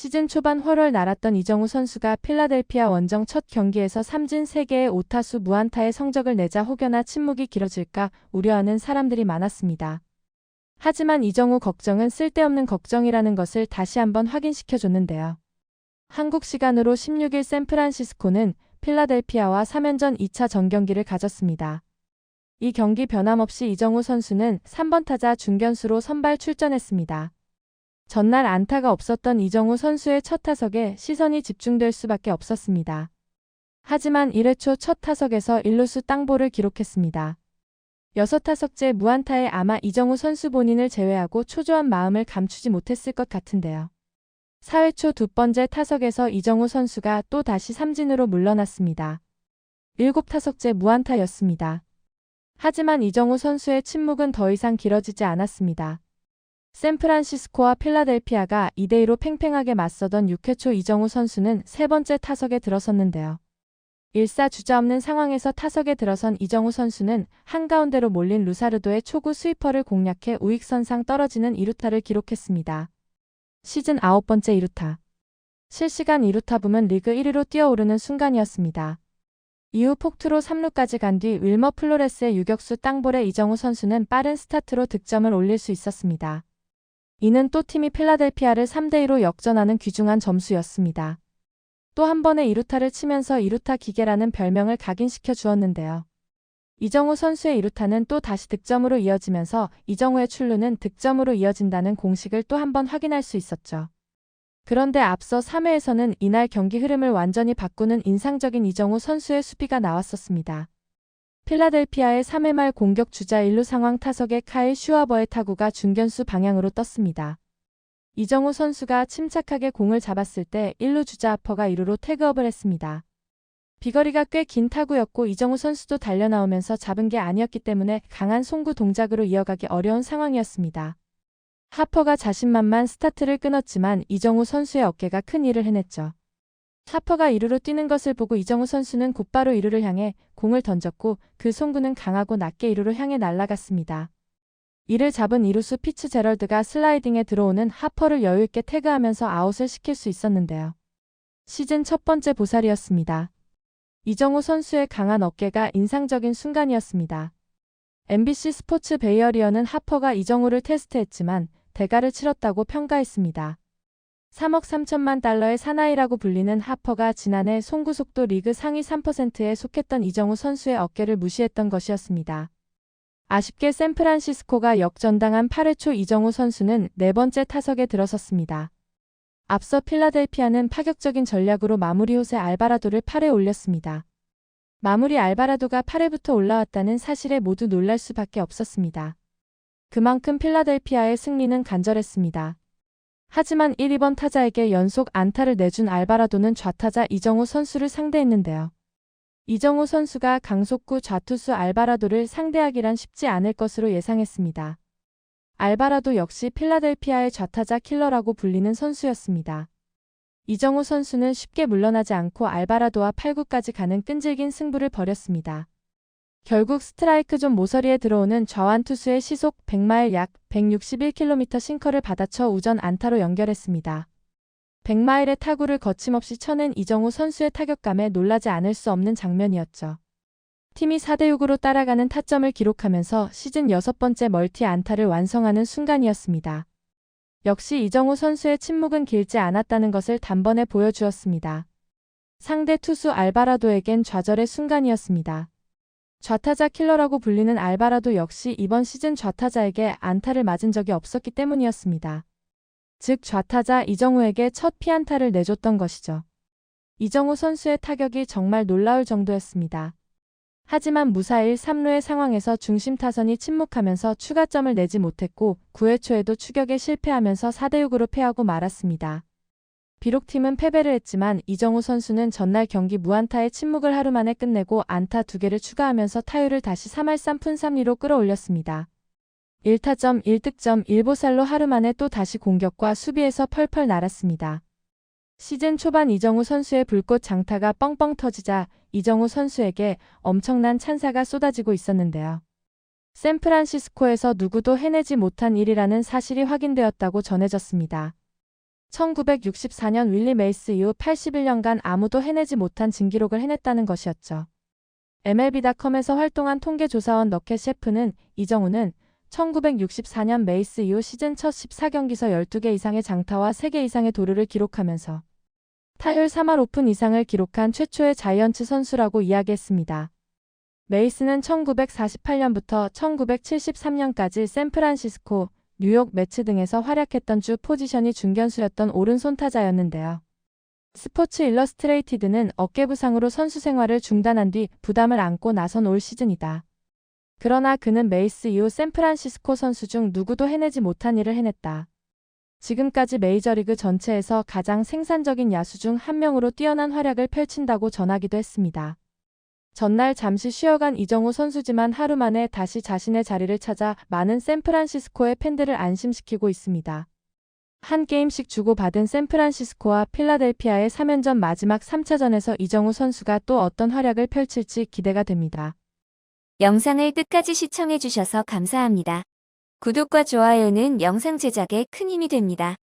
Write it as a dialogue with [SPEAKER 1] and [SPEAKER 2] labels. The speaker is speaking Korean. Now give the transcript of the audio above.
[SPEAKER 1] 시즌 초반 활활 날았던 이정우 선수가 필라델피아 원정 첫 경기에서 삼진 3개의 5타수 무안타의 성적을 내자 혹여나 침묵이 길어질까 우려하는 사람들이 많았습니다. 하지만 이정우 걱정은 쓸데없는 걱정이라는 것을 다시 한번 확인시켜줬는데요. 한국 시간으로 16일 샌프란시스코는 필라델피아와 3연전 2차 정경기를 가졌습니다. 이 경기 변함없이 이정우 선수는 3번 타자 중견수로 선발 출전했습니다. 전날 안타가 없었던 이정우 선수의 첫 타석에 시선이 집중될 수밖에 없었습니다. 하지만 1회 초 첫 타석에서 1루수 땅볼을 기록했습니다. 6타석째 무안타에 아마 이정우 선수 본인을 제외하고 초조한 마음을 감추지 못했을 것 같은데요. 4회 초 두 번째 타석에서 이정우 선수가 또 다시 삼진으로 물러났습니다. 7타석째 무안타였습니다. 하지만 이정우 선수의 침묵은 더 이상 길어지지 않았습니다. 샌프란시스코와 필라델피아가 2대2로 팽팽하게 맞서던 6회 초 이정우 선수는 세 번째 타석에 들어섰는데요. 1사 주자 없는 상황에서 타석에 들어선 이정우 선수는 한가운데로 몰린 루사르도의 초구 스위퍼를 공략해 우익선상 떨어지는 2루타를 기록했습니다. 시즌 9번째 2루타. 실시간 2루타 부문 리그 1위로 뛰어오르는 순간이었습니다. 이후 폭투로 3루까지 간 뒤 윌머 플로레스의 유격수 땅볼에 이정우 선수는 빠른 스타트로 득점을 올릴 수 있었습니다. 이는 또 팀이 필라델피아를 3대2로 역전하는 귀중한 점수였습니다. 또 한 번의 2루타를 치면서 2루타 기계라는 별명을 각인시켜 주었는데요. 이정우 선수의 2루타는 또 다시 득점으로 이어지면서 이정우의 출루는 득점으로 이어진다는 공식을 또 한 번 확인할 수 있었죠. 그런데 앞서 3회에서는 이날 경기 흐름을 완전히 바꾸는 인상적인 이정우 선수의 수비가 나왔었습니다. 필라델피아의 3회 말 공격 주자 1루 상황 타석에 카일 슈와버의 타구가 중견수 방향으로 떴습니다. 이정우 선수가 침착하게 공을 잡았을 때 1루 주자 하퍼가 2루로 태그업을 했습니다. 비거리가 꽤 긴 타구였고 이정우 선수도 달려나오면서 잡은 게 아니었기 때문에 강한 송구 동작으로 이어가기 어려운 상황이었습니다. 하퍼가 자신만만 스타트를 끊었지만 이정우 선수의 어깨가 큰 일을 해냈죠. 하퍼가 2루로 뛰는 것을 보고 이정우 선수는 곧바로 2루를 향해 공을 던졌고 그 송구는 강하고 낮게 2루로 향해 날아갔습니다. 이를 잡은 이루수 피츠제럴드가 슬라이딩에 들어오는 하퍼를 여유있게 태그하면서 아웃을 시킬 수 있었는데요. 시즌 첫 번째 보살이었습니다. 이정우 선수의 강한 어깨가 인상적인 순간이었습니다. MBC 스포츠 베이어리어는 하퍼가 이정우를 테스트했지만 대가를 치렀다고 평가했습니다. 3억 3천만 달러의 사나이라고 불리는 하퍼가 지난해 송구 속도 리그 상위 3%에 속했던 이정우 선수의 어깨를 무시했던 것이었습니다. 아쉽게 샌프란시스코가 역전당한 8회 초 이정우 선수는 네 번째 타석에 들어섰습니다. 앞서 필라델피아는 파격적인 전략으로 마무리 호세 알바라도를 8회 올렸습니다. 마무리 알바라도가 8회부터 올라왔다는 사실에 모두 놀랄 수밖에 없었습니다. 그만큼 필라델피아의 승리는 간절했습니다. 하지만 1, 2번 타자에게 연속 안타를 내준 알바라도는 좌타자 이정우 선수를 상대했는데요. 이정우 선수가 강속구 좌투수 알바라도를 상대하기란 쉽지 않을 것으로 예상했습니다. 알바라도 역시 필라델피아의 좌타자 킬러라고 불리는 선수였습니다. 이정우 선수는 쉽게 물러나지 않고 알바라도와 8구까지 가는 끈질긴 승부를 벌였습니다. 결국 스트라이크 존 모서리에 들어오는 좌완 투수의 시속 100마일 약 161km 싱커를 받아쳐 우전 안타로 연결했습니다. 100마일의 타구를 거침없이 쳐낸 이정우 선수의 타격감에 놀라지 않을 수 없는 장면이었죠. 팀이 4대6으로 따라가는 타점을 기록하면서 시즌 6번째 멀티 안타를 완성하는 순간이었습니다. 역시 이정우 선수의 침묵은 길지 않았다는 것을 단번에 보여주었습니다. 상대 투수 알바라도에겐 좌절의 순간이었습니다. 좌타자 킬러라고 불리는 알바라도 역시 이번 시즌 좌타자에게 안타를 맞은 적이 없었기 때문이었습니다. 즉 좌타자 이정우에게 첫 피안타를 내줬던 것이죠. 이정우 선수의 타격이 정말 놀라울 정도였습니다. 하지만 무사일 3루의 상황에서 중심 타선이 침묵하면서 추가점을 내지 못했고 9회 초에도 추격에 실패하면서 4대6으로 패하고 말았습니다. 비록 팀은 패배를 했지만 이정우 선수는 전날 경기 무안타의 침묵을 하루 만에 끝내고 안타 2개를 추가하면서 타율을 다시 3할 3푼 3리로 끌어올렸습니다. 1타점 1득점 1보살로 하루 만에 또 다시 공격과 수비에서 펄펄 날았습니다. 시즌 초반 이정우 선수의 불꽃 장타가 뻥뻥 터지자 이정우 선수에게 엄청난 찬사가 쏟아지고 있었는데요. 샌프란시스코에서 누구도 해내지 못한 일이라는 사실이 확인되었다고 전해졌습니다. 1964년 윌리 메이스 이후 81년간 아무도 해내지 못한 진기록을 해냈다는 것이었죠. MLB.com에서 활동한 통계조사원 너켓 셰프는 이정우는 1964년 메이스 이후 시즌 첫 14경기에서 12개 이상의 장타와 3개 이상의 도루를 기록하면서 타율 3할 오픈 이상을 기록한 최초의 자이언츠 선수라고 이야기했습니다. 메이스는 1948년부터 1973년까지 샌프란시스코, 뉴욕 매츠 등에서 활약했던 주 포지션이 중견수였던 오른손 타자였는데요. 스포츠 일러스트레이티드는 어깨 부상으로 선수 생활을 중단한 뒤 부담을 안고 나선 올 시즌이다. 그러나 그는 메이스 이후 샌프란시스코 선수 중 누구도 해내지 못한 일을 해냈다. 지금까지 메이저리그 전체에서 가장 생산적인 야수 중 한 명으로 뛰어난 활약을 펼친다고 전하기도 했습니다. 전날 잠시 쉬어간 이정우 선수지만 하루 만에 다시 자신의 자리를 찾아 많은 샌프란시스코의 팬들을 안심시키고 있습니다. 한 게임씩 주고받은 샌프란시스코와 필라델피아의 3연전 마지막 3차전에서 이정우 선수가 또 어떤 활약을 펼칠지 기대가 됩니다.
[SPEAKER 2] 영상을 끝까지 시청해주셔서 감사합니다. 구독과 좋아요는 영상 제작에 큰 힘이 됩니다.